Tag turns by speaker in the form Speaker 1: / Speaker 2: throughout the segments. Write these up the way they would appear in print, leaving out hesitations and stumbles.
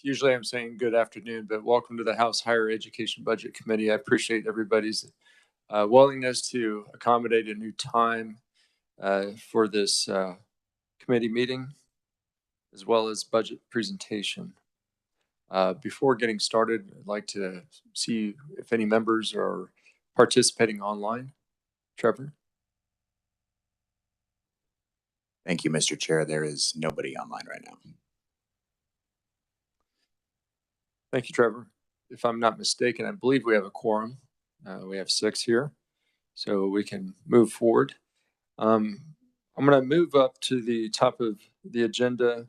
Speaker 1: Usually I'm saying good afternoon, but welcome to the House Higher Education Budget Committee. I appreciate everybody's willingness to accommodate a new time for this committee meeting, as well as budget presentation. Before getting started, I'd like to see if any members are participating online. Trevor?
Speaker 2: Thank you, Mr. Chair. There is nobody online right now.
Speaker 1: Thank you, Trevor. If I'm not mistaken, I believe we have a quorum. We have 6 here, so we can move forward. I'm going to move up to the top of the agenda,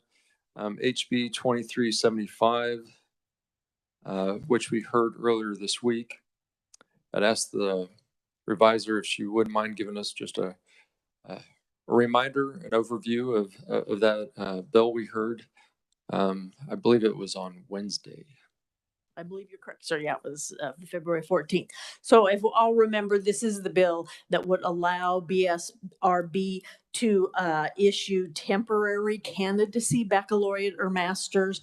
Speaker 1: HB 2375, which we heard earlier this week. I'd ask the reviser if she wouldn't mind giving us just a reminder, an overview of that bill we heard. I believe it was on Wednesday.
Speaker 3: I believe you're correct, sir. Yeah, it was February 14th. So if we all remember, this is the bill that would allow BSRB to issue temporary candidacy baccalaureate or master's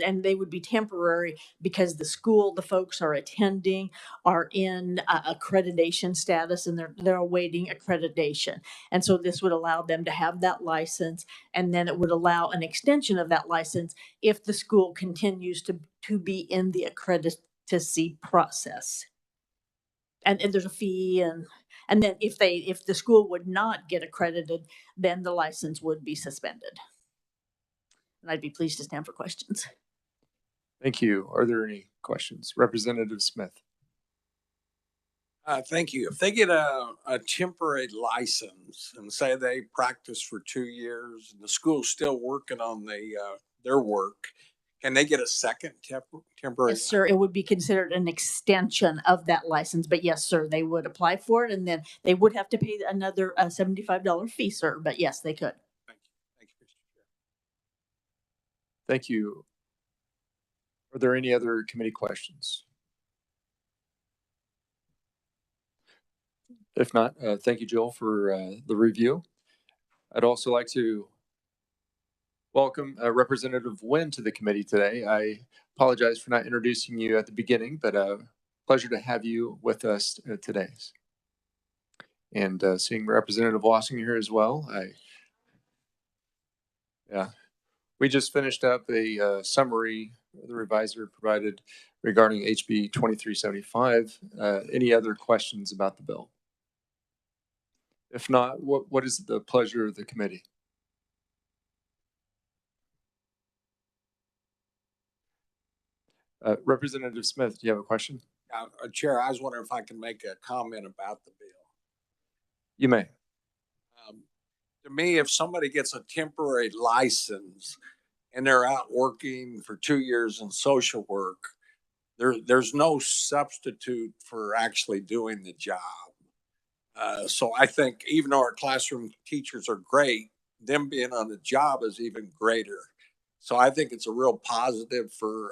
Speaker 3: and they would be temporary because the school the folks are attending are in accreditation status and they're awaiting accreditation. And so this would allow them to have that license, and then it would allow an extension of that license if the school continues to be in the accreditancy process. And there's a fee, and then if the school would not get accredited, then the license would be suspended. And I'd be pleased to stand for questions.
Speaker 1: Thank you. Are there any questions? Representative Smith.
Speaker 4: Thank you. If they get a temporary license and say they practice for 2 years and the school's still working on their work, can they get a second temporary?
Speaker 3: Yes, sir. It would be considered an extension of that license. But yes, sir, they would apply for it, and then they would have to pay another $75 fee, sir. But yes, they could.
Speaker 4: Thank you. Thank you, Mr. Chair.
Speaker 1: Thank you. Are there any other committee questions? If not, thank you, Jill, for the review. I'd also like to welcome Representative Nguyen to the committee today. I apologize for not introducing you at the beginning, but pleasure to have you with us today. And seeing Representative Wassing here as well. We just finished up a summary the reviser provided regarding HB 2375. Any other questions about the bill? If not, what is the pleasure of the committee? Representative Smith, do you have a question?
Speaker 4: Chair, I was wondering if I can make a comment about the bill.
Speaker 1: You may.
Speaker 4: To me, if somebody gets a temporary license and they're out working for 2 years in social work, there's no substitute for actually doing the job. So I think even though our classroom teachers are great, them being on the job is even greater. So I think it's a real positive for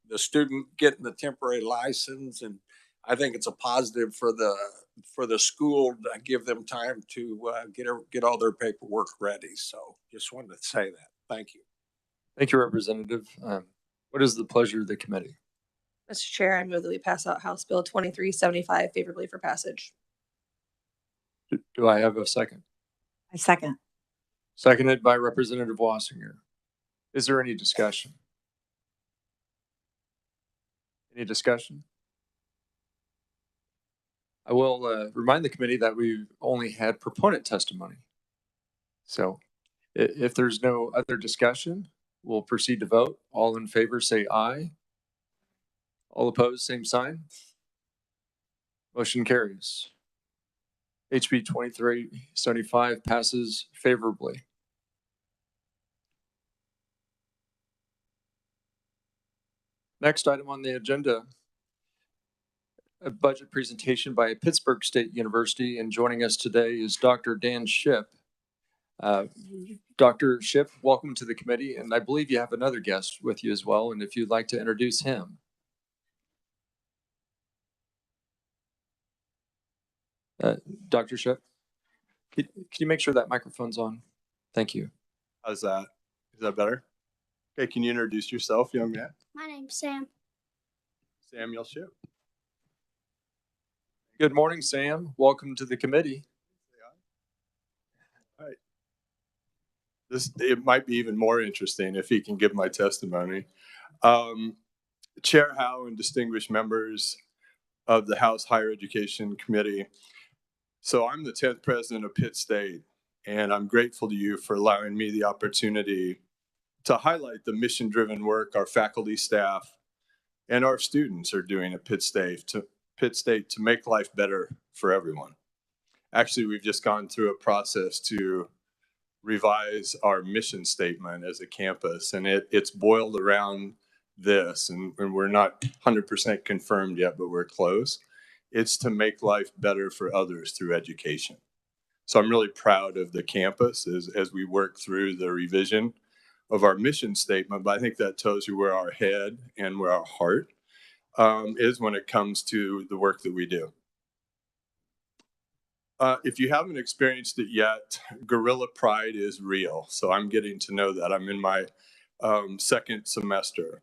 Speaker 4: the student getting the temporary license, and I think it's a positive for the school to give them time to get all their paperwork ready. So just wanted to say that. Thank you.
Speaker 1: Thank you, Representative. What is the pleasure of the committee?
Speaker 5: Mr. Chair, I move that we pass out House Bill 2375 favorably for passage.
Speaker 1: Do I have a second?
Speaker 3: I second.
Speaker 1: Seconded by Representative Wassinger. Is there any discussion? Any discussion? I will remind the committee that we only had proponent testimony. So if there's no other discussion, we'll proceed to vote. All in favor say aye. All opposed, same sign. Motion carries. HB 2375 passes favorably. Next item on the agenda, a budget presentation by Pittsburgh State University, and joining us today is Dr. Dan Shipp. Dr. Shipp, welcome to the committee, and I believe you have another guest with you as well, and if you'd like to introduce him. Dr. Shipp, can you make sure that microphone's on? Thank you.
Speaker 6: How's that? Is that better? Okay, can you introduce yourself, young man?
Speaker 7: My name's Sam.
Speaker 6: Samuel Ship.
Speaker 1: Good morning, Sam. Welcome to the committee.
Speaker 6: All right. It might be even more interesting if he can give my testimony. Chair Howe and distinguished members of the House Higher Education Committee. So I'm the 10th president of Pitt State, and I'm grateful to you for allowing me the opportunity to highlight the mission-driven work our faculty, staff, and our students are doing at Pitt State to make life better for everyone. Actually, we've just gone through a process to revise our mission statement as a campus, and it's boiled around this, and we're not 100% confirmed yet, but we're close. It's to make life better for others through education. So I'm really proud of the campus as we work through the revision of our mission statement, but I think that tells you where our head and where our heart is when it comes to the work that we do. If you haven't experienced it yet, Gorilla Pride is real. So I'm getting to know that. I'm in my second semester.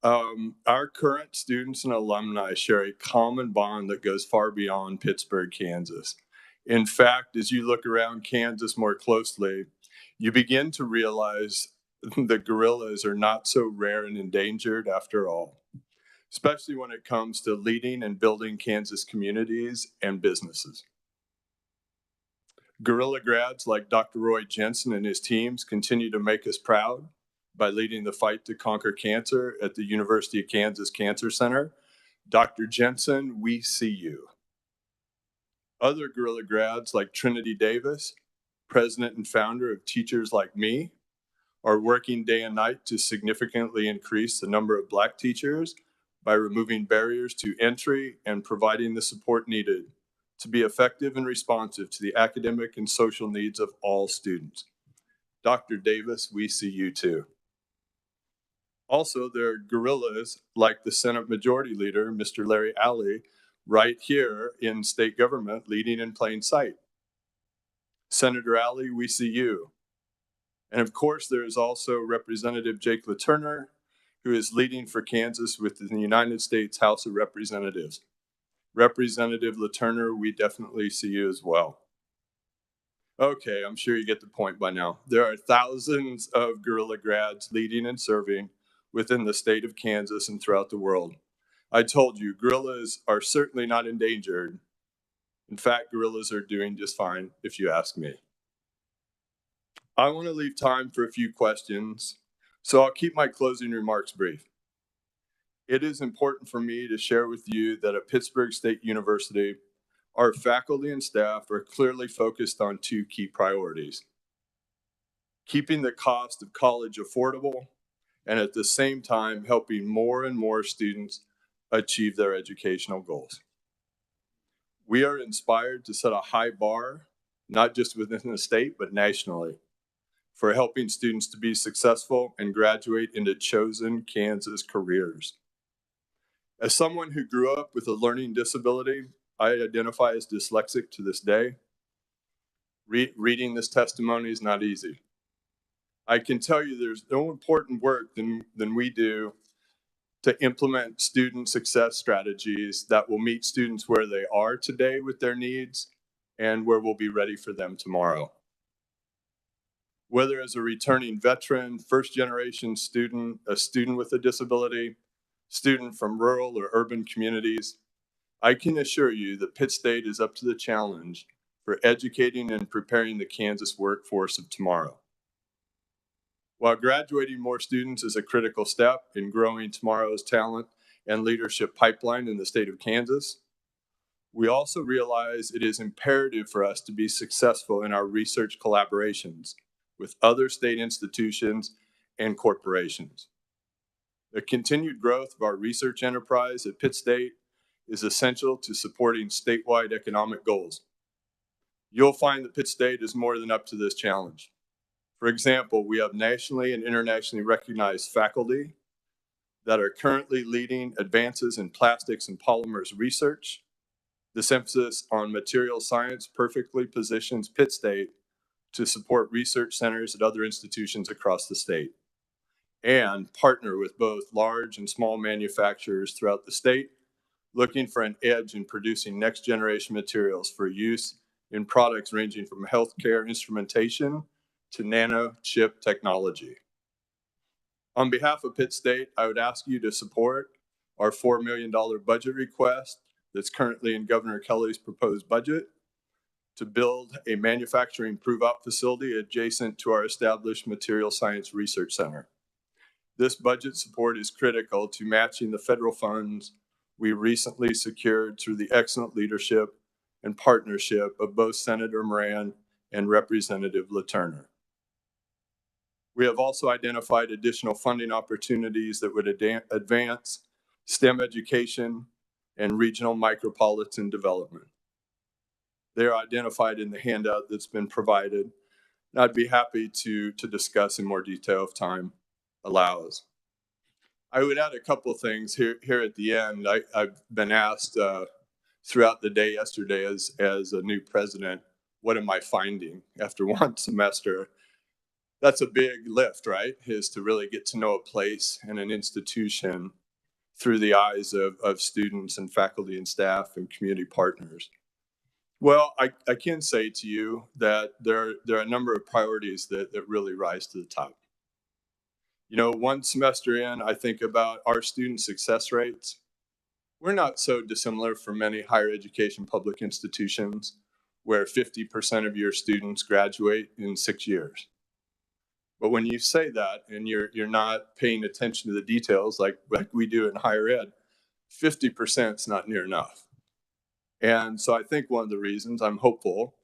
Speaker 6: Our current students and alumni share a common bond that goes far beyond Pittsburgh, Kansas. In fact, as you look around Kansas more closely, you begin to realize that gorillas are not so rare and endangered after all, especially when it comes to leading and building Kansas communities and businesses. Gorilla grads like Dr. Roy Jensen and his teams continue to make us proud by leading the fight to conquer cancer at the University of Kansas Cancer Center. Dr. Jensen, we see you. Other Gorilla grads like Trinity Davis, president and founder of Teachers Like Me, are working day and night to significantly increase the number of Black teachers by removing barriers to entry and providing the support needed to be effective and responsive to the academic and social needs of all students. Dr. Davis, we see you too. Also, there are gorillas like the Senate Majority Leader, Mr. Larry Alley, right here in state government, leading in plain sight. Senator Alley, we see you. And of course, there is also Representative Jake LaTurner, who is leading for Kansas within the United States House of Representatives. Representative LaTurner, we definitely see you as well. Okay, I'm sure you get the point by now. There are thousands of Gorilla grads leading and serving within the state of Kansas and throughout the world. I told you, gorillas are certainly not endangered. In fact, gorillas are doing just fine, if you ask me. I want to leave time for a few questions, so I'll keep my closing remarks brief. It is important for me to share with you that at Pittsburgh State University, our faculty and staff are clearly focused on two key priorities: keeping the cost of college affordable, and at the same time, helping more and more students achieve their educational goals. We are inspired to set a high bar, not just within the state, but nationally, for helping students to be successful and graduate into chosen Kansas careers. As someone who grew up with a learning disability, I identify as dyslexic to this day. Reading this testimony is not easy. I can tell you there's no important work than we do to implement student success strategies that will meet students where they are today with their needs and where we'll be ready for them tomorrow. Whether as a returning veteran, first generation student, a student with a disability, student from rural or urban communities, I can assure you that Pitt State is up to the challenge for educating and preparing the Kansas workforce of tomorrow. While graduating more students is a critical step in growing tomorrow's talent and leadership pipeline in the state of Kansas, we also realize it is imperative for us to be successful in our research collaborations with other state institutions and corporations. The continued growth of our research enterprise at Pitt State is essential to supporting statewide economic goals. You'll find that Pitt State is more than up to this challenge. For example, we have nationally and internationally recognized faculty that are currently leading advances in plastics and polymers research. This emphasis on material science perfectly positions Pitt State to support research centers at other institutions across the state, and partner with both large and small manufacturers throughout the state, looking for an edge in producing next generation materials for use in products ranging from healthcare instrumentation to nano chip technology. On behalf of Pitt State, I would ask you to support our $4 million budget request that's currently in Governor Kelly's proposed budget to build a manufacturing prove-out facility adjacent to our established Material Science Research Center. This budget support is critical to matching the federal funds we recently secured through the excellent leadership and partnership of both Senator Moran and Representative LaTurner. We have also identified additional funding opportunities that would advance STEM education and regional micropolitan development. They are identified in the handout that's been provided, and I'd be happy to discuss in more detail if time allows. I would add a couple of things here at the end. I've been asked throughout the day yesterday as a new president, what am I finding after one semester? That's a big lift, right? Is to really get to know a place and an institution through the eyes of students and faculty and staff and community partners. Well, I can say to you that there are a number of priorities that really rise to the top. You know, one semester in, I think about our student success rates. We're not so dissimilar from many higher education public institutions where 50% of your students graduate in 6 years. But when you say that and you're not paying attention to the details like we do in higher ed, 50% is not near enough. And so I think one of the reasons I'm hopeful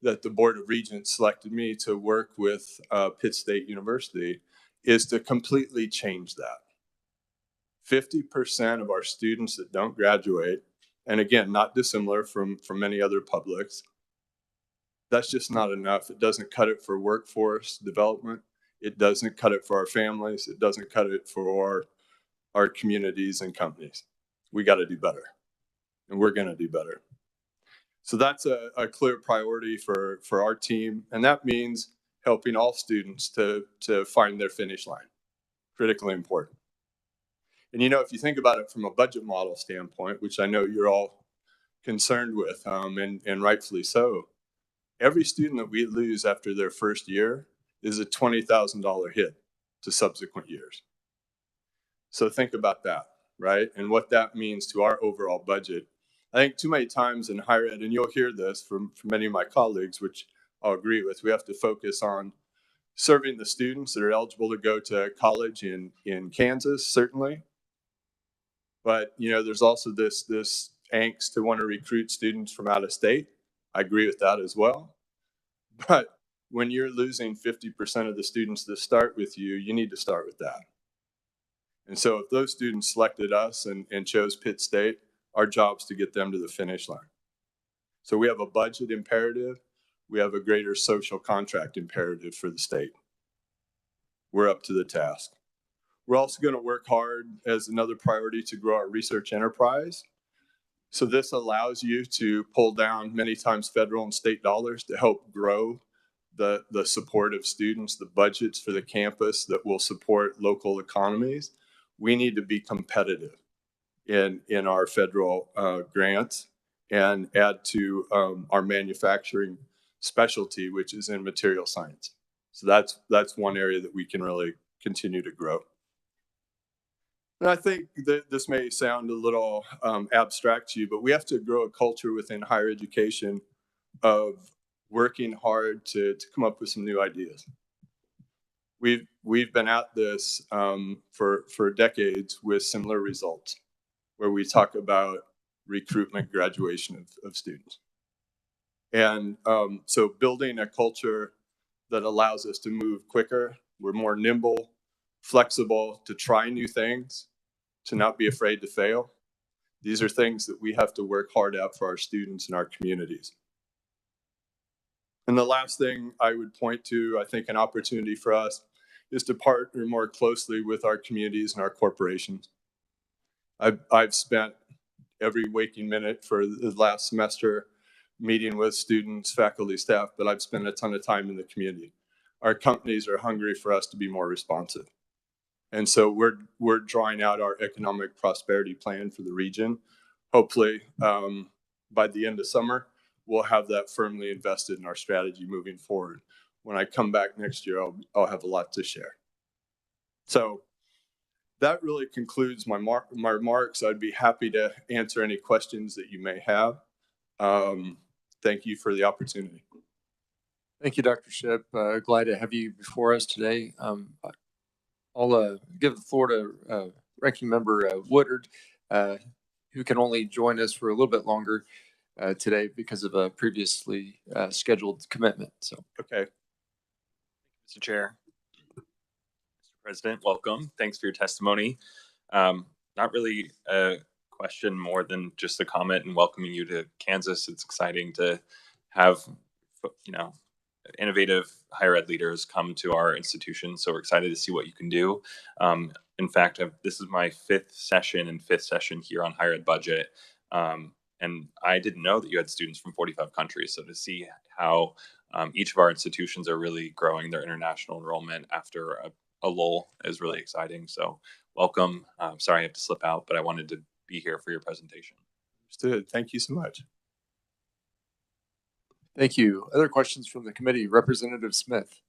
Speaker 6: that the Board of Regents selected me to work with Pitt State University is to completely change that. 50% of our students that don't graduate, and again, not dissimilar from many other publics, that's just not enough. It doesn't cut it for workforce development. It doesn't cut it for our families. It doesn't cut it for our communities and companies. We got to do better, and we're going to do better. So that's a clear priority for our team, and that means helping all students to find their finish line. Critically important. And you know, if you think about it from a budget model standpoint, which I know you're all concerned with, and rightfully so, every student that we lose after their first year is a $20,000 hit to subsequent years. So think about that, right? And what that means to our overall budget. I think too many times in higher ed, and you'll hear this from many of my colleagues, which I'll agree with, we have to focus on serving the students that are eligible to go to college in Kansas, certainly. But, you know, there's also this angst to want to recruit students from out of state. I agree with that as well. But when you're losing 50% of the students that start with you, you need to start with that. And so if those students selected us and chose Pitt State, our job's to get them to the finish line. So we have a budget imperative. We have a greater social contract imperative for the state. We're up to the task. We're also going to work hard as another priority to grow our research enterprise. So this allows you to pull down many times federal and state dollars to help grow the support of students, the budgets for the campus that will support local economies. We need to be competitive in our federal grants and add to our manufacturing specialty, which is in material science. So that's one area that we can really continue to grow. And I think that this may sound a little abstract to you, but we have to grow a culture within higher education of working hard to come up with some new ideas. We've been at this for decades with similar results, where we talk about recruitment, graduation of students. And so building a culture that allows us to move quicker, we're more nimble, flexible, to try new things, to not be afraid to fail. These are things that we have to work hard at for our students and our communities. And the last thing I would point to, I think an opportunity for us, is to partner more closely with our communities and our corporations. I've spent every waking minute for the last semester meeting with students, faculty, staff, but I've spent a ton of time in the community. Our companies are hungry for us to be more responsive. And so we're drawing out our economic prosperity plan for the region. Hopefully, by the end of summer, we'll have that firmly invested in our strategy moving forward. When I come back next year, I'll have a lot to share. So that really concludes my remarks. I'd be happy to answer any questions that you may have. Thank you for the opportunity.
Speaker 1: Thank you, Dr. Shipp. Glad to have you before us today. I'll give the floor to Ranking Member Woodard, who can only join us for a little bit longer today because of a previously scheduled commitment. So,
Speaker 6: okay.
Speaker 7: Mr. Chair, Mr. President, welcome. Thanks for your testimony. Not really a question more than just a comment and welcoming you to Kansas. It's exciting to have, innovative higher ed leaders come to our institution. So we're excited to see what you can do. In fact, this is my fifth session here on higher ed budget. And I didn't know that you had students from 45 countries. So to see how each of our institutions are really growing their international enrollment after a lull is really exciting. So welcome. Sorry I have to slip out, but I wanted to be here for your presentation.
Speaker 6: Understood. Thank you so much.
Speaker 1: thank you. Other questions from the committee? Representative Smith.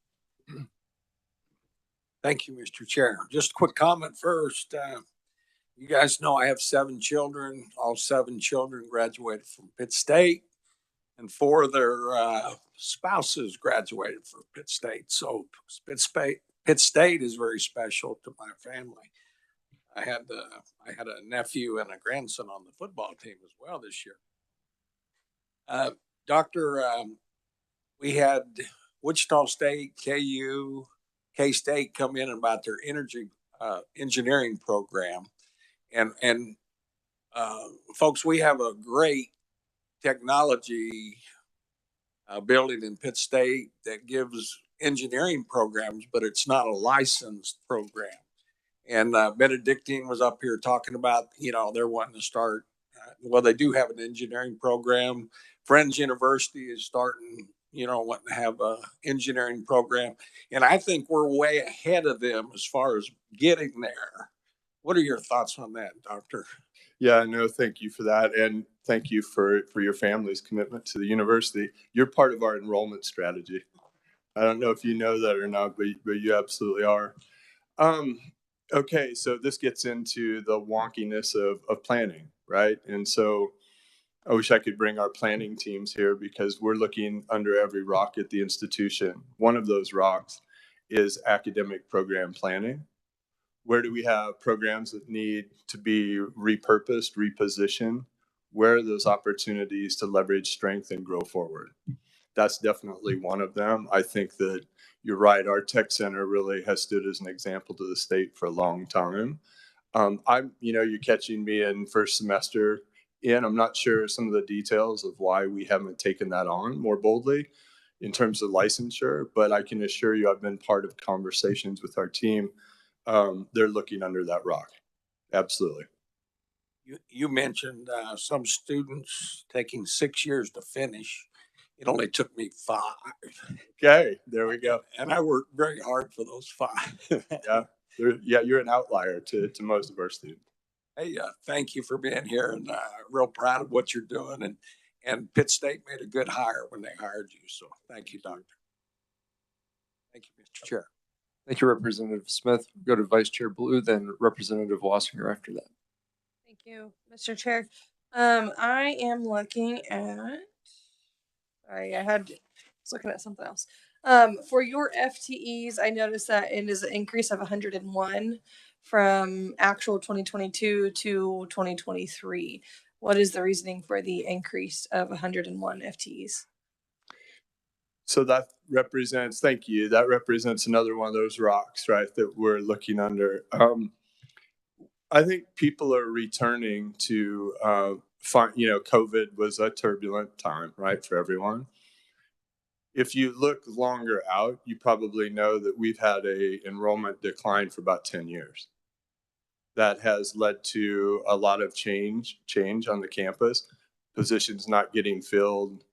Speaker 4: Thank you, Mr. Chair. Just a quick comment first. You guys know I have 7 children. All 7 children graduated from Pitt State, and 4 of their spouses graduated from Pitt State. So Pitt State is very special to my family. I had a nephew and a grandson on the football team as well this year. We had Wichita State, KU, K-State come in about their engineering program. And folks, we have a great technology building in Pitt State that gives engineering programs, but it's not a licensed program. And Benedictine was up here talking about, they're wanting to start. They do have an engineering program. Friends University is starting, wanting to have an engineering program. And I think we're way ahead of them as far as getting there. What are your thoughts on that, Doctor?
Speaker 6: Yeah, no, thank you for that. And thank you for your family's commitment to the university. You're part of our enrollment strategy. I don't know if you know that or not, but you absolutely are. Okay, so this gets into the wonkiness of planning, right? And so I wish I could bring our planning teams here because we're looking under every rock at the institution. One of those rocks is academic program planning. Where do we have programs that need to be repurposed, repositioned? Where are those opportunities to leverage strength and grow forward? That's definitely one of them. I think that you're right. Our tech center really has stood as an example to the state for a long time. You're catching me in first semester in. I'm not sure some of the details of why we haven't taken that on more boldly in terms of licensure, but I can assure you I've been part of conversations with our team. They're looking under that rock. Absolutely.
Speaker 4: You mentioned some students taking 6 years to finish. It only took me 5.
Speaker 6: Okay, there we go.
Speaker 4: And I worked very hard for those 5.
Speaker 6: Yeah, you're an outlier to most of our students.
Speaker 4: Hey, thank you for being here, and real proud of what you're doing. And Pitt State made a good hire when they hired you. So thank you, Doctor. Thank you, Mr. Chair.
Speaker 1: Thank you, Representative Smith. We'll go to Vice Chair Blue, then Representative Wassinger after that.
Speaker 5: Thank you, Mr. Chair. I am looking at, I was looking at something else. For your FTEs, I noticed that it is an increase of 101 from actual 2022 to 2023. What is the reasoning for the increase of 101 FTEs?
Speaker 6: So that represents, thank you, that represents another one of those rocks, right, that we're looking under. I think people are returning to, COVID was a turbulent time, right, for everyone. If you look longer out, you probably know that we've had a enrollment decline for about 10 years. That has led to a lot of change on the campus, positions not getting filled,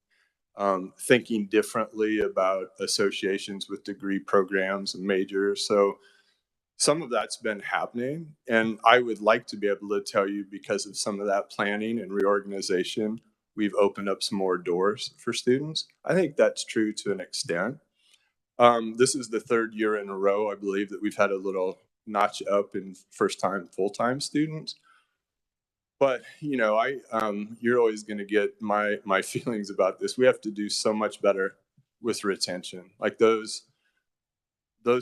Speaker 6: thinking differently about associations with degree programs and majors. So some of that's been happening, and I would like to be able to tell you because of some of that planning and reorganization, we've opened up some more doors for students. I think that's true to an extent. This is the third year in a row, I believe, that we've had a little notch up in first-time, full-time students. But you're always going to get my feelings about this. We have to do so much better with retention. Like those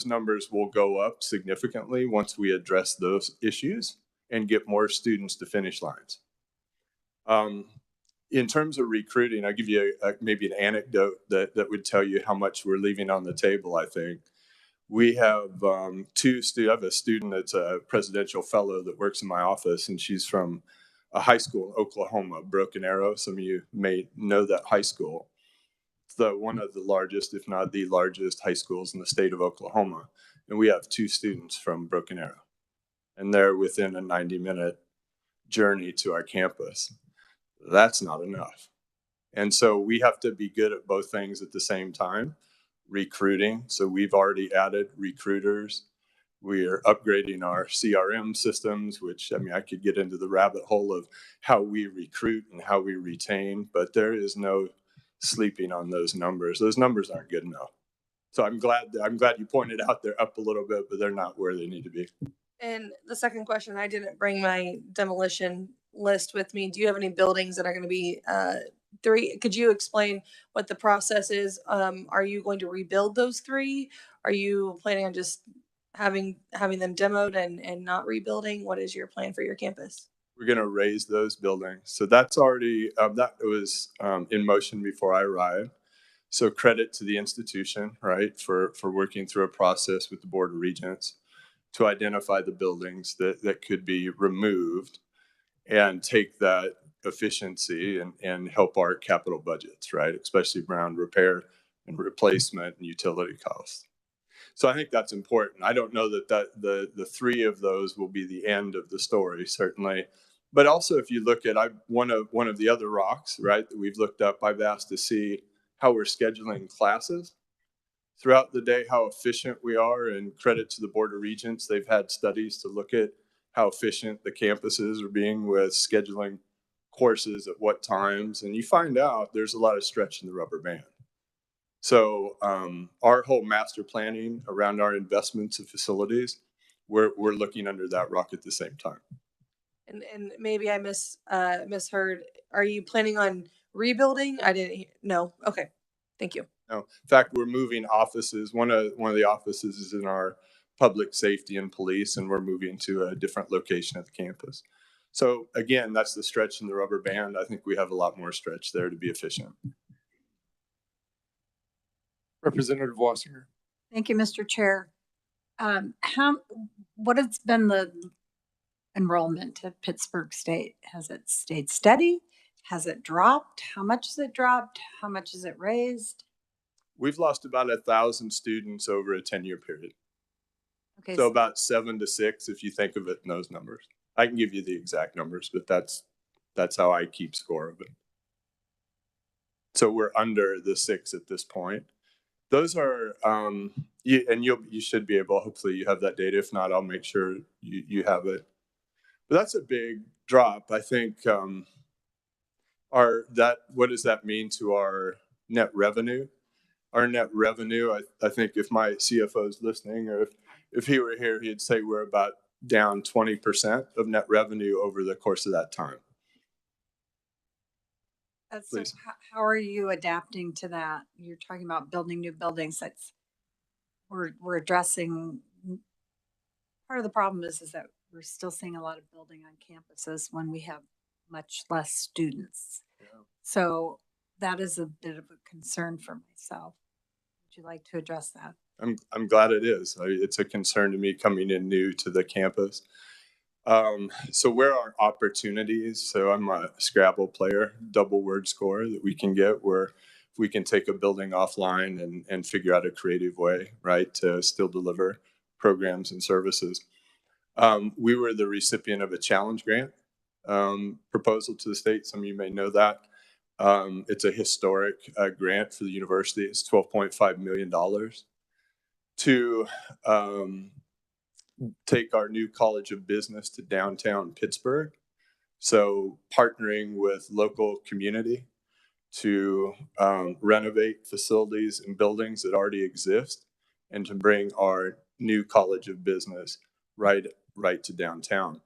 Speaker 6: numbers will go up significantly once we address those issues and get more students to finish lines. In terms of recruiting, I'll give you maybe an anecdote that would tell you how much we're leaving on the table, I think. We have I have a student that's a presidential fellow that works in my office, and she's from a high school in Oklahoma, Broken Arrow. Some of you may know that high school. It's one of the largest, if not the largest, high schools in the state of Oklahoma. And we have 2 students from Broken Arrow, and they're within a 90-minute journey to our campus. That's not enough. And so we have to be good at both things at the same time. Recruiting. So we've already added recruiters. We are upgrading our CRM systems, which, I mean, I could get into the rabbit hole of how we recruit and how we retain, but there is no sleeping on those numbers. Those numbers aren't good enough. So I'm glad you pointed out they're up a little bit, but they're not where they need to be.
Speaker 5: And the second question, I didn't bring my demolition list with me. Do you have any buildings that are going to be 3? Could you explain what the process is? Are you going to rebuild those 3? Are you planning on just having them demoed and not rebuilding? What is your plan for your campus?
Speaker 6: We're going to raise those buildings. So that's already, that was in motion before I arrived. So credit to the institution, right, for working through a process with the Board of Regents to identify the buildings that could be removed and take that efficiency and help our capital budgets, right, especially around repair and replacement and utility costs. So I think that's important. I don't know that the 3 of those will be the end of the story, certainly. But also, if you look at one of the other rocks, right, that we've looked up, I've asked to see how we're scheduling classes throughout the day, how efficient we are, and credit to the Board of Regents. They've had studies to look at how efficient the campuses are being with scheduling courses at what times. And you find out there's a lot of stretch in the rubber band. So our whole master planning around our investments and facilities, we're looking under that rock at the same time.
Speaker 5: And maybe I misheard. Are you planning on rebuilding? I didn't. No. Okay. Thank you.
Speaker 6: No. In fact, we're moving offices. One of the offices is in our public safety and police, and we're moving to a different location at the campus. So again, that's the stretch in the rubber band. I think we have a lot more stretch there to be efficient.
Speaker 1: Representative Wassinger.
Speaker 8: Thank you, Mr. Chair. What has been the enrollment at Pittsburgh State? Has it stayed steady? Has it dropped? How much has it dropped? How much has it raised?
Speaker 6: We've lost about 1,000 students over a 10-year period.
Speaker 8: Okay.
Speaker 6: So about 7 to 6, if you think of it in those numbers. I can give you the exact numbers, but that's how I keep score of it. So we're under the 6 at this point. Those are, you should be able, hopefully you have that data. If not, I'll make sure you have it. But that's a big drop. I think what does that mean to our net revenue? Our net revenue, I think if my CFO is listening, or if he were here, he'd say we're about down 20% of net revenue over the course of that time.
Speaker 8: So how are you adapting to that? You're talking about building new buildings. We're addressing. Part of the problem is that we're still seeing a lot of building on campuses when we have much less students. Yeah. So that is a bit of a concern for myself. Would you like to address that?
Speaker 6: I'm glad it is. It's a concern to me coming in new to the campus. So where are opportunities? So I'm a Scrabble player, double word score that we can get where we can take a building offline and figure out a creative way, right, to still deliver programs and services. We were the recipient of a challenge grant proposal to the state. Some of you may know that. It's a historic grant for the university. It's $12.5 million to take our new College of Business to downtown Pittsburgh. So partnering with local community to renovate facilities and buildings that already exist and to bring our new College of Business right to downtown.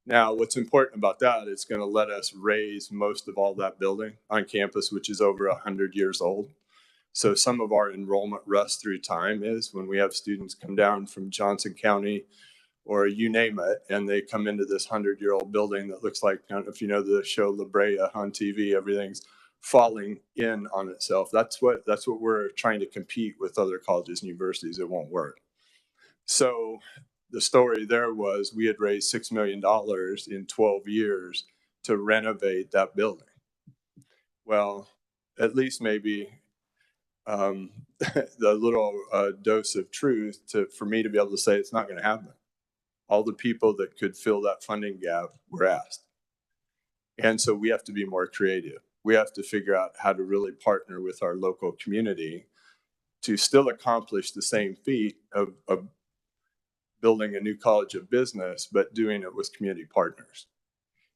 Speaker 6: Now, what's important about that, it's going to let us raise most of all that building on campus, which is over 100 years old. So some of our enrollment rust through time is when we have students come down from Johnson County or you name it, and they come into this 100-year-old building that looks like, I don't know if you know the show La Brea on TV, everything's falling in on itself. That's what we're trying to compete with other colleges and universities. It won't work. So the story there was we had raised $6 million in 12 years to renovate that building. Well, at least maybe the little dose of truth for me to be able to say it's not going to happen. All the people that could fill that funding gap were asked. And so we have to be more creative. We have to figure out how to really partner with our local community to still accomplish the same feat of building a new College of Business, but doing it with community partners.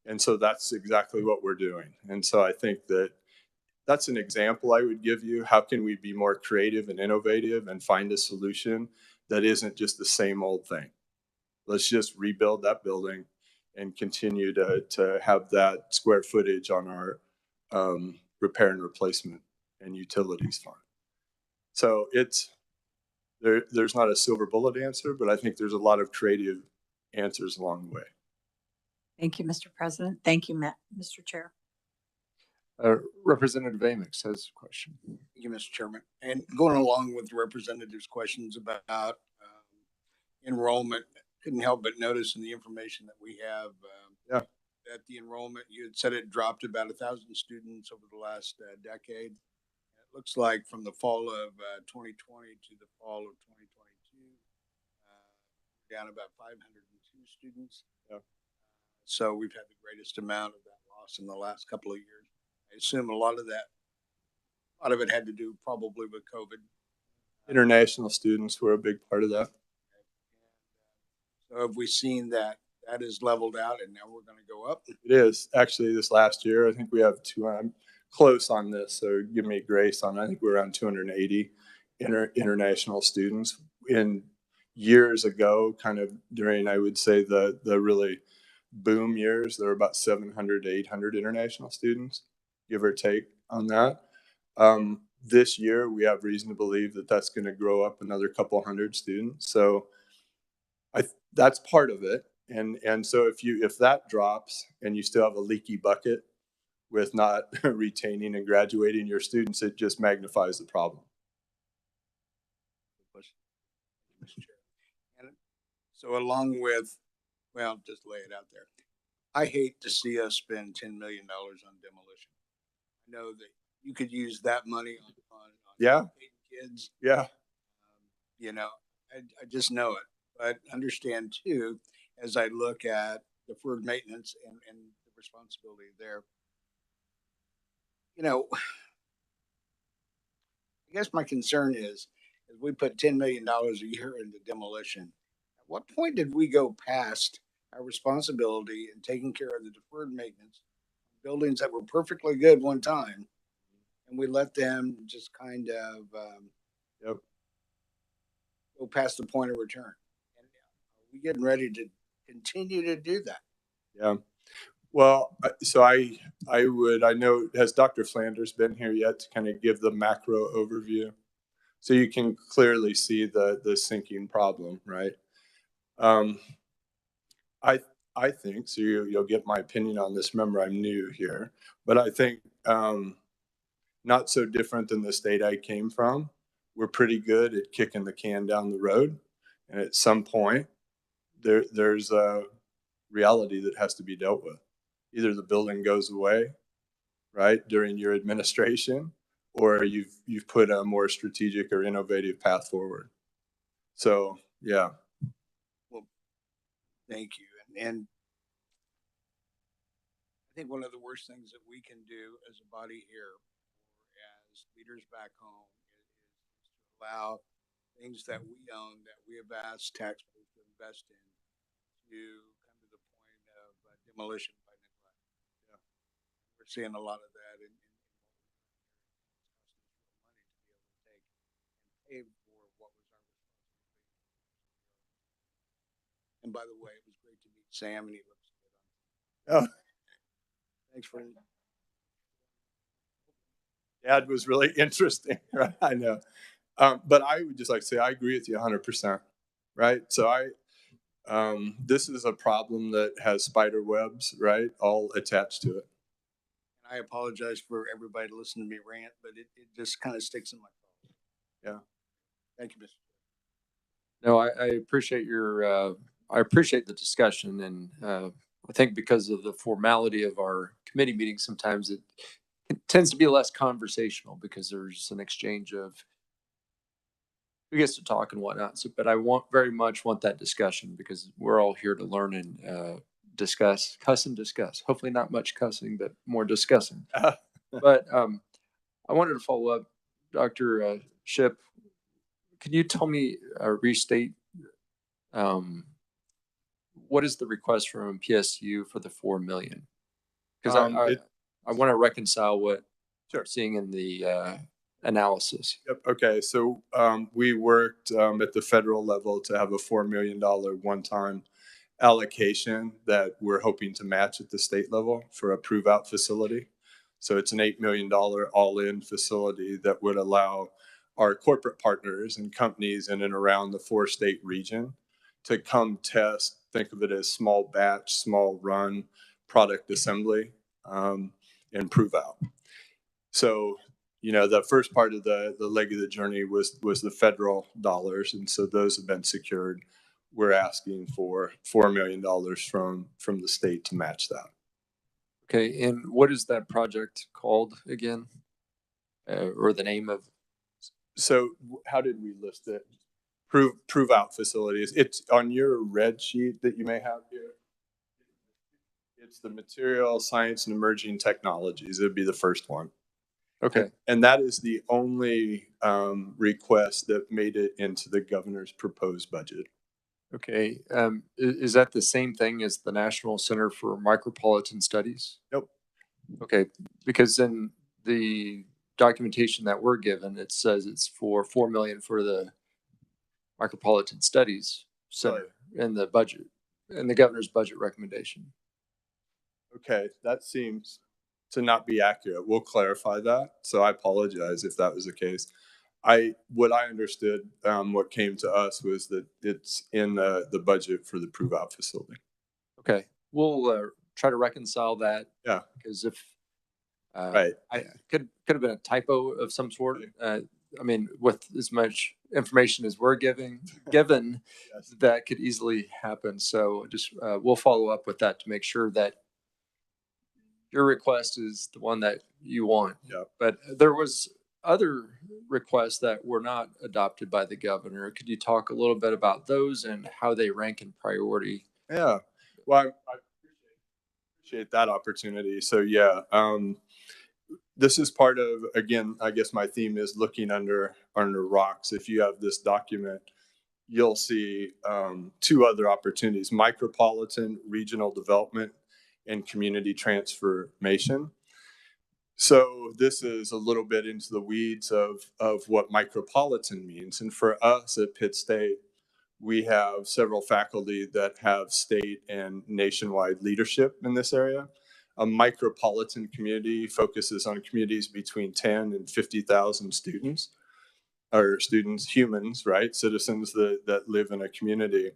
Speaker 6: And so that's exactly what we're doing. And so I think that's an example I would give you. How can we be more creative and innovative and find a solution that isn't just the same old thing? Let's just rebuild that building and continue to have that square footage on our repair and replacement and utilities fund. So there's not a silver bullet answer, but I think there's a lot of creative answers along the way.
Speaker 8: Thank you, Mr. President. Thank you, Mr. Chair.
Speaker 1: Representative Amix has a question.
Speaker 9: Thank you, Mr. Chairman. And going along with the representative's questions about enrollment, couldn't help but notice in the information that we have that the enrollment, you had said it dropped about 1,000 students over the last decade. It looks like from the fall of 2020 to the fall of 2022, down about 502 students.
Speaker 6: Yeah.
Speaker 9: So we've had the greatest amount of that loss in the last couple of years. I assume a lot of it had to do probably with COVID.
Speaker 6: International students were a big part of that.
Speaker 9: So have we seen that is leveled out and now we're going to go up?
Speaker 6: It is. Actually, this last year, I think we have I'm close on this, so give me grace on it. I think we're around 280 international students. In years ago, kind of during, I would say, the really boom years, there were about 700 to 800 international students, give or take on that. This year, we have reason to believe that that's going to grow up another couple hundred students. So that's part of it. And so if that drops and you still have a leaky bucket with not retaining and graduating your students, it just magnifies the problem.
Speaker 9: And so along with, well, just lay it out there. I hate to see us spend $10 million on demolition. I know that you could use that money on kids.
Speaker 6: Yeah.
Speaker 9: I just know it. But understand too, as I look at deferred maintenance and the responsibility there, I guess my concern is we put $10 million a year into demolition. At what point did we go past our responsibility in taking care of the deferred maintenance buildings that were perfectly good one time, and we let them just kind of go past the point of return? We getting ready to continue to do that?
Speaker 6: Yeah. Well, so I know, has Dr. Flanders been here yet to kind of give the macro overview? So you can clearly see the sinking problem, right? I think, so you'll get my opinion on this. Remember, I'm new here, but I think not so different than the state I came from. We're pretty good at kicking the can down the road. And at some point, there's a reality that has to be dealt with. Either the building goes away, right, during your administration, or you've put a more strategic or innovative path forward. So, yeah.
Speaker 9: Well, thank you. And I think one of the worst things that we can do as a body here or as leaders back home is to allow things that we own that we have asked taxpayers to invest in to come to the point of demolition by neglect. Yeah. We're seeing a lot of that in what we're doing here. It's costing us real money to be able to take and pay for what was our responsibility. And by the way, it was great to meet Sam, and he looks good on.
Speaker 6: Oh,
Speaker 9: Thanks for.
Speaker 6: Dad was really interesting. Right? I know. But I would just like to say I agree with you 100%. Right. So this is a problem that has spider webs, right, all attached to it.
Speaker 9: And I apologize for everybody to listen to me rant, but it just kind of sticks in my throat.
Speaker 6: Yeah.
Speaker 9: Thank you, Mr.
Speaker 1: No, I appreciate I appreciate the discussion, and I think because of the formality of our committee meetings, sometimes it tends to be less conversational because there's an exchange of who gets to talk and whatnot. So, but I very much want that discussion because we're all here to learn and discuss, cuss and discuss. Hopefully, not much cussing, but more discussing. But I wanted to follow up, Dr. Ship. Can you tell me, restate, what is the request from PSU for the 4 million? Because I want to reconcile what I'm seeing in the analysis.
Speaker 6: Yep. Okay. So we worked at the federal level to have a $4 million one-time allocation that we're hoping to match at the state level for a prove-out facility. So it's an $8 million all-in facility that would allow our corporate partners and companies in and around the 4-state region to come test, think of it as small batch, small run product assembly and prove out. So, the first part of the leg of the journey was the federal dollars. And so those have been secured. We're asking for $4 million from the state to match that.
Speaker 1: Okay. And what is that project called again? Or the name of?
Speaker 6: So how did we list it? Prove out facilities. It's on your red sheet that you may have here. It's the material science and emerging technologies. It would be the first one.
Speaker 1: Okay.
Speaker 6: And that is the only request that made it into the governor's proposed budget.
Speaker 1: Okay. Is that the same thing as the National Center for Micropolitan Studies?
Speaker 6: Nope.
Speaker 1: Okay. Because in the documentation that we're given, it says it's for 4 million for the Micropolitan Studies Center in the budget, in the governor's budget recommendation.
Speaker 6: Okay. That seems to not be accurate. We'll clarify that. So I apologize if that was the case. What I understood, what came to us was that it's in the budget for the prove out facility.
Speaker 1: Okay. We'll try to reconcile that.
Speaker 6: Yeah.
Speaker 1: Because if
Speaker 6: right,
Speaker 1: I could have been a typo of some sort. I mean, with as much information as we're given, yes, that could easily happen. So just we'll follow up with that to make sure that your request is the one that you want.
Speaker 6: Yeah.
Speaker 1: But there was other requests that were not adopted by the governor. Could you talk a little bit about those and how they rank in priority?
Speaker 6: Yeah. Well, I appreciate that opportunity. So yeah, this is part of, again, I guess my theme is looking under rocks. If you have this document, you'll see 2 other opportunities: micropolitan regional development and community transformation. So this is a little bit into the weeds of what micropolitan means. And for us at Pitt State, we have several faculty that have state and nationwide leadership in this area. A micropolitan community focuses on communities between 10 and 50,000 students, or humans, right? Citizens that live in a community.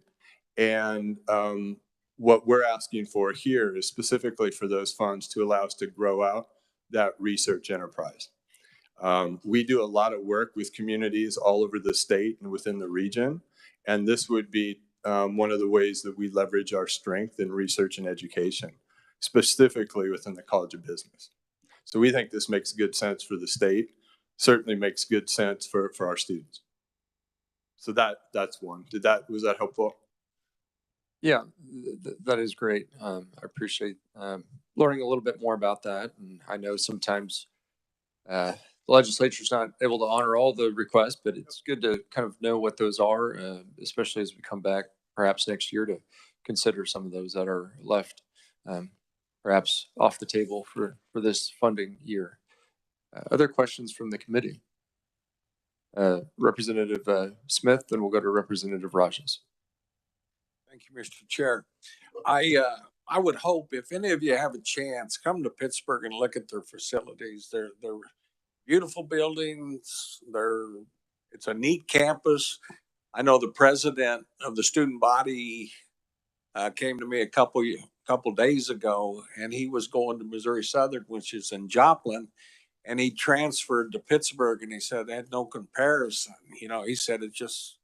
Speaker 6: And what we're asking for here is specifically for those funds to allow us to grow out that research enterprise. We do a lot of work with communities all over the state and within the region. And this would be one of the ways that we leverage our strength in research and education, specifically within the College of Business. So we think this makes good sense for the state, certainly makes good sense for our students. So that's one. Was that helpful?
Speaker 1: Yeah, that is great. I appreciate learning a little bit more about that. And I know sometimes the legislature's not able to honor all the requests, but it's good to kind of know what those are, especially as we come back perhaps next year to consider some of those that are left um, perhaps off the table for this funding year. Other questions from the committee? Representative Smith, then we'll go to Representative Rogers.
Speaker 4: Thank you, Mr. Chair. I would hope if any of you have a chance, come to Pittsburgh and look at their facilities. They're beautiful buildings. It's a neat campus. I know the president of the student body came to me a couple days ago, and he was going to Missouri Southern, which is in Joplin, and he transferred to Pittsburgh, and he said they had no comparison. You know, he said it just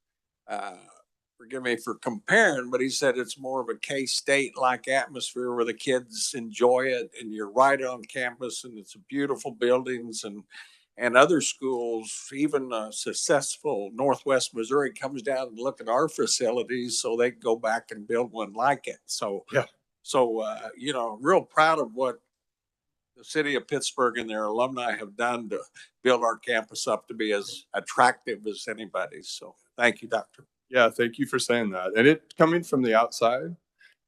Speaker 4: forgive me for comparing, but he said it's more of a K-State like atmosphere where the kids enjoy it, and you're right on campus, and it's beautiful buildings, and other schools, even successful Northwest Missouri, comes down and look at our facilities so they can go back and build one like it. So
Speaker 6: Yeah.
Speaker 4: You know, real proud of what the city of Pittsburgh and their alumni have done to build our campus up to be as attractive as anybody's. So thank you, Doctor.
Speaker 6: Yeah, thank you for saying that. And it coming from the outside,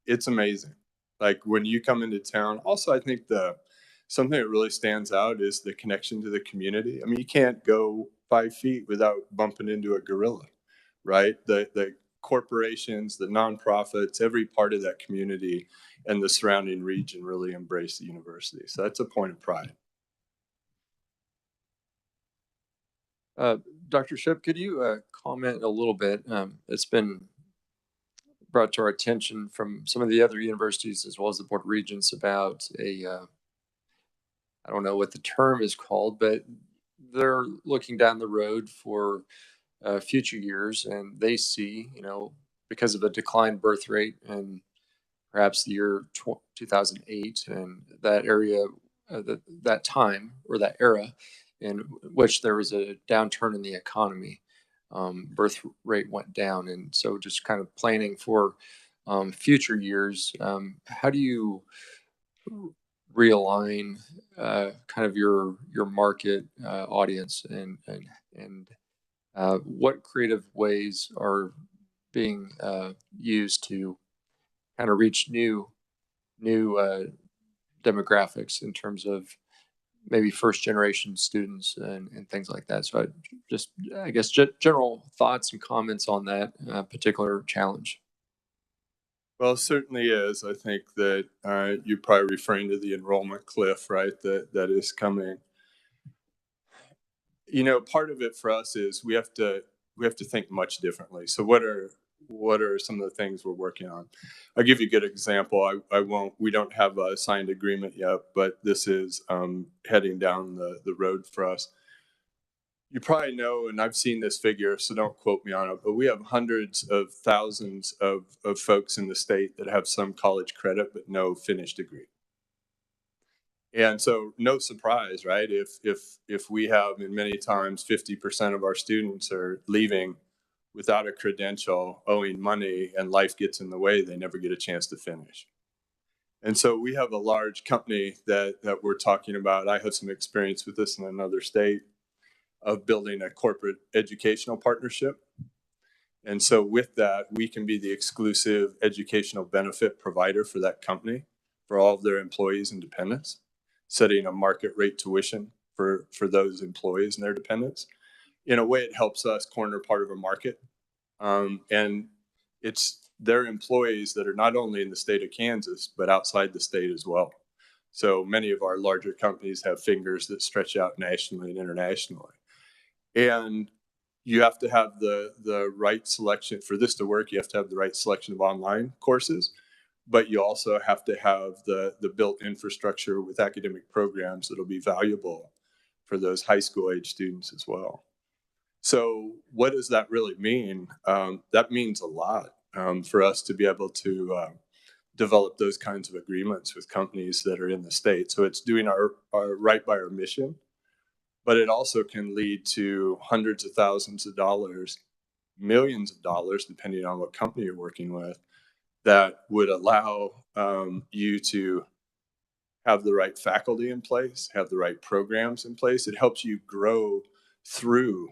Speaker 6: it's amazing. Like when you come into town, also I think something that really stands out is the connection to the community. I mean, you can't go 5 feet without bumping into a gorilla, right? The corporations, the nonprofits, every part of that community and the surrounding region really embrace the university. So that's a point of pride.
Speaker 1: Dr. Shipp, could you comment a little bit? It's been brought to our attention from some of the other universities as well as the Board of Regents about I don't know what the term is called, but they're looking down the road for future years, and they see, you know, because of a declined birth rate and perhaps the year 2008 and that area, that time or that era in which there was a downturn in the economy, birth rate went down. And so just kind of planning for future years, how do you realign kind of your market audience and what creative ways are being used to kind of reach new demographics in terms of maybe first generation students and things like that. So I guess general thoughts and comments on that particular challenge.
Speaker 6: Well, it certainly is. I think that you're probably referring to the enrollment cliff, right? That is coming. You know, part of it for us is we have to think much differently. So what are some of the things we're working on? I'll give you a good example. We don't have a signed agreement yet, but this is heading down the road for us. You probably know, and I've seen this figure, so don't quote me on it, but we have hundreds of thousands of folks in the state that have some college credit but no finished degree. And so no surprise, right? If we have, and many times 50% of our students are leaving without a credential, owing money, and life gets in the way, they never get a chance to finish. And so we have a large company that we're talking about. I have some experience with this in another state of building a corporate educational partnership. And so with that, we can be the exclusive educational benefit provider for that company, for all of their employees and dependents, setting a market rate tuition for those employees and their dependents. In a way, it helps us corner part of a market. And it's their employees that are not only in the state of Kansas, but outside the state as well. So many of our larger companies have fingers that stretch out nationally and internationally. And you have to have the right selection for this to work. You have to have the right selection of online courses, but you also have to have the built infrastructure with academic programs that'll be valuable for those high school age students as well. So what does that really mean? That means a lot for us to be able to develop those kinds of agreements with companies that are in the state. So it's doing our right by our mission, but it also can lead to hundreds of thousands of dollars, millions of dollars, depending on what company you're working with, that would allow you to have the right faculty in place, have the right programs in place. It helps you grow through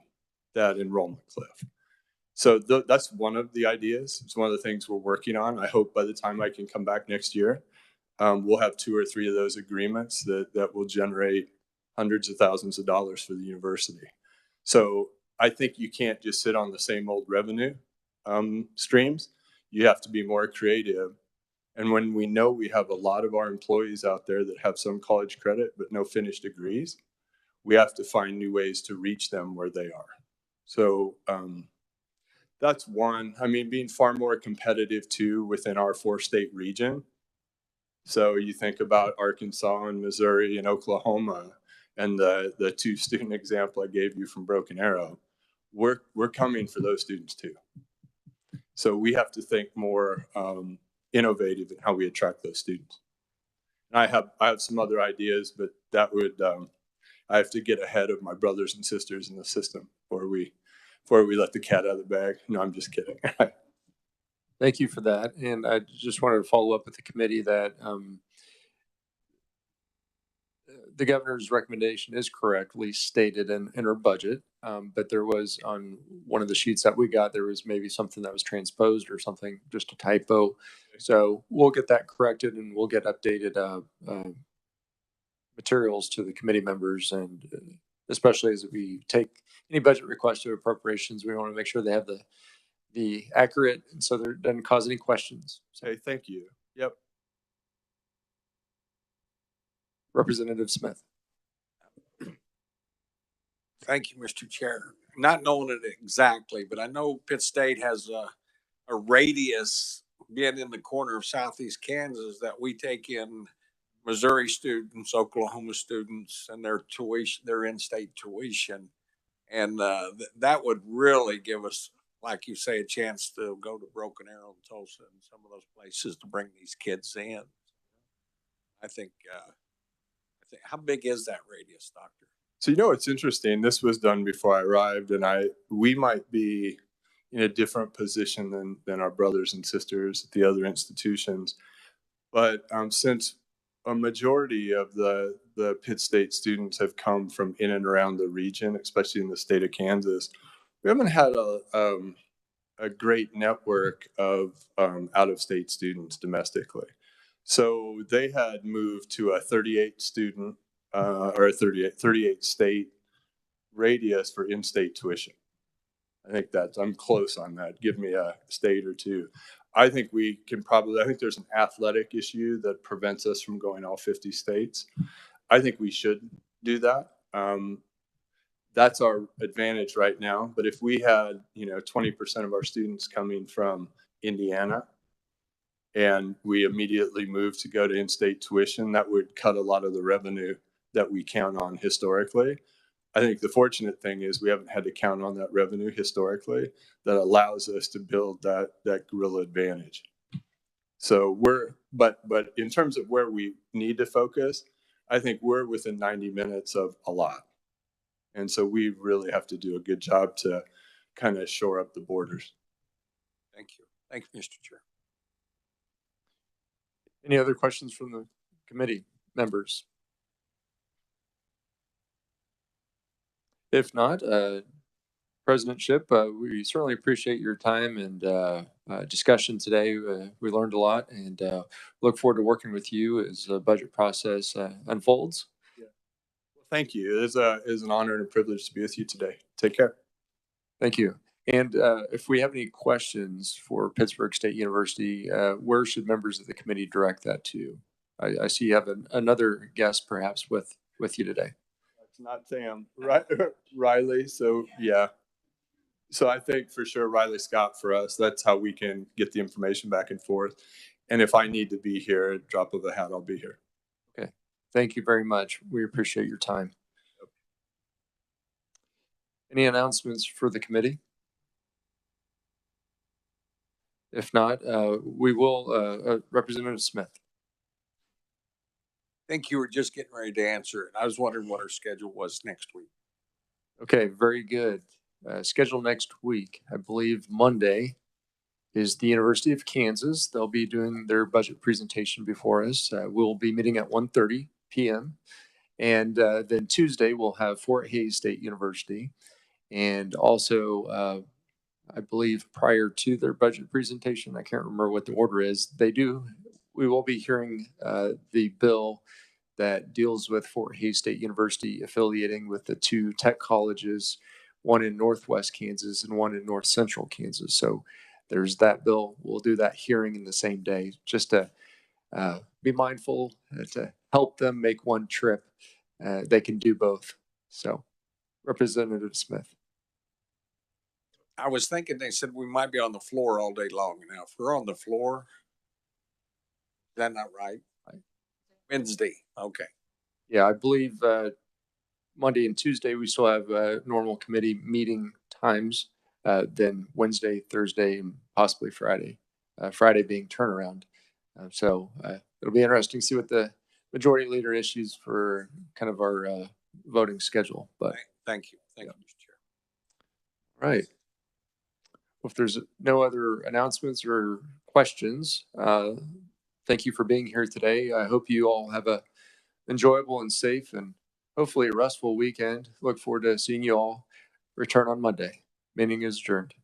Speaker 6: that enrollment cliff. So that's one of the ideas. It's one of the things we're working on. I hope by the time I can come back next year, we'll have 2 or 3 of those agreements that will generate hundreds of thousands of dollars for the university. So I think you can't just sit on the same old revenue streams. You have to be more creative. And when we know we have a lot of our employees out there that have some college credit but no finished degrees, we have to find new ways to reach them where they are. So that's one. I mean, being far more competitive too within our 4-state region. So you think about Arkansas and Missouri and Oklahoma and the 2 student example I gave you from Broken Arrow. We're coming for those students too. So we have to think more innovative in how we attract those students. And I have some other ideas, but that would I have to get ahead of my brothers and sisters in the system before we let the cat out of the bag. No, I'm just kidding.
Speaker 1: Thank you for that. And I just wanted to follow up with the committee that the governor's recommendation is correctly stated in her budget. But there was on one of the sheets that we got, there was maybe something that was transposed or something, just a typo. So we'll get that corrected and we'll get updated materials to the committee members. And especially as we take any budget request to appropriations, we want to make sure they have the accurate, and so there doesn't cause any questions. So,
Speaker 6: Okay, thank you. Yep.
Speaker 1: Representative Smith.
Speaker 4: Thank you, Mr. Chair. Not knowing it exactly, but I know Pitt State has a radius being in the corner of Southeast Kansas that we take in Missouri students, Oklahoma students, and their tuition, their in-state tuition. And that would really give us, like you say, a chance to go to Broken Arrow and Tulsa and some of those places to bring these kids in. I think how big is that radius, Doctor?
Speaker 6: So, it's interesting. This was done before I arrived, and we might be in a different position than our brothers and sisters at the other institutions. But since a majority of the Pitt State students have come from in and around the region, especially in the state of Kansas, we haven't had a great network of out-of-state students domestically. So they had moved to a 38 student or a 38 state radius for in-state tuition. I think I'm close on that. Give me a state or two. I think we can I think there's an athletic issue that prevents us from going all 50 states. I think we should do that. That's our advantage right now. But if we had, 20% of our students coming from Indiana and we immediately moved to go to in-state tuition, that would cut a lot of the revenue that we count on historically. I think the fortunate thing is we haven't had to count on that revenue historically that allows us to build that guerrilla advantage. So but in terms of where we need to focus, I think we're within 90 minutes of a lot. And so we really have to do a good job to kind of shore up the borders.
Speaker 4: Thank you. Thank you, Mr. Chair.
Speaker 1: Any other questions from the committee members? If not, President Shipp, we certainly appreciate your time and discussion today. We learned a lot and look forward to working with you as the budget process unfolds.
Speaker 6: Yeah. Well, thank you. It is an honor and a privilege to be with you today. Take care.
Speaker 1: Thank you. And if we have any questions for Pittsburgh State University, where should members of the committee direct that to? I see you have another guest perhaps with you today.
Speaker 6: That's not Sam, right? Riley. So yeah. So I think for sure Riley Scott for us, that's how we can get the information back and forth. And if I need to be here, at drop of a hat, I'll be here.
Speaker 1: Okay. Thank you very much. We appreciate your time. Yep. Any announcements for the committee? If not, we will, Representative Smith.
Speaker 4: I think you were just getting ready to answer it. I was wondering what our schedule was next week.
Speaker 1: Okay, very good. Schedule next week, I believe Monday is the University of Kansas. They'll be doing their budget presentation before us. We'll be meeting at 1:30 p.m. And then Tuesday, we'll have Fort Hays State University. And also, I believe prior to their budget presentation, I can't remember what the order is, we will be hearing the bill that deals with Fort Hays State University affiliating with the two tech colleges, one in Northwest Kansas and one in North Central Kansas. So there's that bill. We'll do that hearing in the same day, just to be mindful to help them make one trip. They can do both. So, Representative Smith.
Speaker 4: I was thinking they said we might be on the floor all day long. Now, if we're on the floor, is that not right? Wednesday, okay.
Speaker 1: Yeah, I believe Monday and Tuesday we still have normal committee meeting times. Then Wednesday, Thursday, and possibly Friday. Friday being turnaround. So it'll be interesting to see what the majority leader issues for kind of our voting schedule. But
Speaker 4: thank you, Mr. Chair.
Speaker 1: Right. If there's no other announcements or questions, thank you for being here today. I hope you all have a enjoyable and safe and hopefully a restful weekend. Look forward to seeing you all return on Monday. Meeting is adjourned.